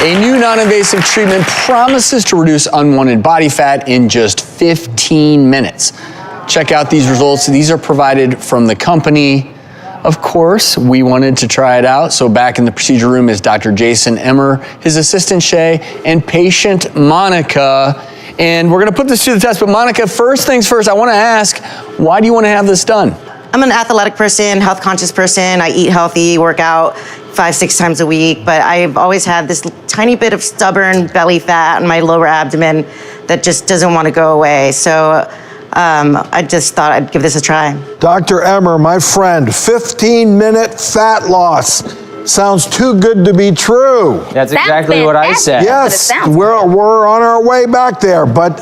A new non-invasive treatment promises to reduce unwanted body fat in just 15 minutes. Check out these results. These are provided from the company. Of course, we wanted to try it out, so back in the procedure room is Dr. Jason Emmer, his assistant Shay, and patient Monica. And we're gonna put this to the test, but Monica, first things first, I wanna ask, why do you wanna have this done? I'm an athletic person, health conscious person. I eat healthy, work out 5-6 times a week, but I've always had this tiny bit of stubborn belly fat in my lower abdomen that just doesn't wanna go away. So I just thought I'd give this a try. Dr. Emmer, my friend, 15-minute fat loss. Sounds too good to be true. That's exactly what I said. Yes, we're on our way back there, but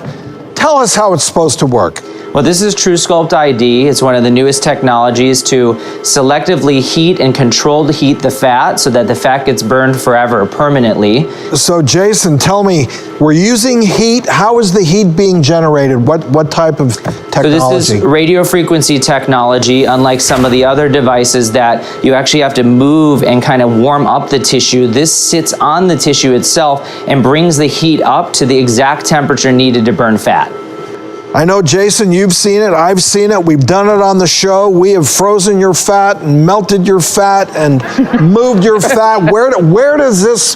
tell us how it's supposed to work. Well, this is truSculpt ID. It's one of the newest technologies to selectively heat and controlled heat the fat so that the fat gets burned forever, permanently. So Jason, tell me, we're using heat. How is the heat being generated? What type of technology? So this is radio frequency technology, unlike some of the other devices that you actually have to move and kind of warm up the tissue. This sits on the tissue itself and brings the heat up to the exact temperature needed to burn fat. I know, Jason, you've seen it, I've seen it, we've done it on the show. We have frozen your fat and melted your fat and moved your fat. Where does this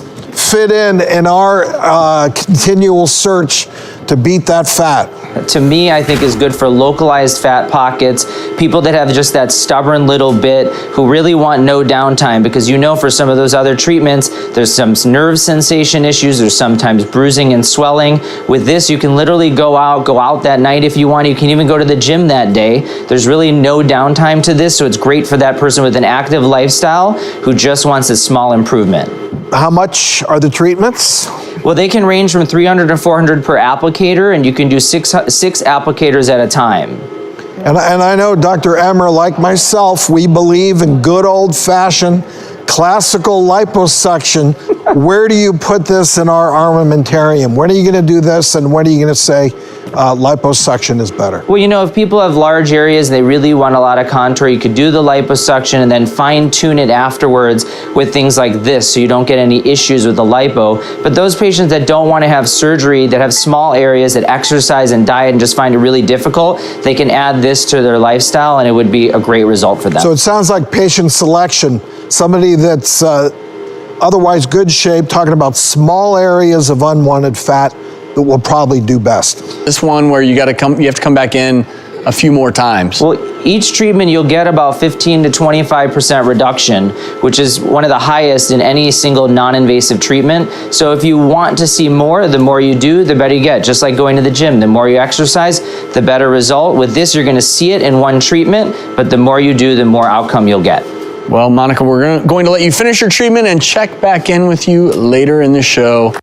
fit in our continual search to beat that fat? To me, I think is good for localized fat pockets, people that have just that stubborn little bit who really want no downtime, because you know for some of those other treatments, there's some nerve sensation issues, there's sometimes bruising and swelling. With this, you can literally go out that night if you want. You can even go to the gym that day. There's really no downtime to this, so it's great for that person with an active lifestyle who just wants a small improvement. How much are the treatments? Well, they can range from 300 to 400 per applicator, and you can do six applicators at a time. And I know Dr. Emmer, like myself, we believe in good old-fashioned classical liposuction. Where do you put this in our armamentarium? When are you going to do this, and when are you going to say liposuction is better? Well, you know, if people have large areas and they really want a lot of contour, you could do the liposuction and then fine-tune it afterwards with things like this so you don't get any issues with the lipo. But those patients that don't want to have surgery, that have small areas, that exercise and diet and just find it really difficult, they can add this to their lifestyle and it would be a great result for them. So it sounds like patient selection, somebody that's otherwise good shape, talking about small areas of unwanted fat, that will probably do best. This one where you have to come back in a few more times. Well, each treatment you'll get about 15 to 25% reduction, which is one of the highest in any single non-invasive treatment. So if you want to see more, the more you do, the better you get. Just like going to the gym, the more you exercise, the better result. With this, you're gonna see it in one treatment, but the more you do, the more outcome you'll get. Well, Monica, we're going to let you finish your treatment and check back in with you later in the show.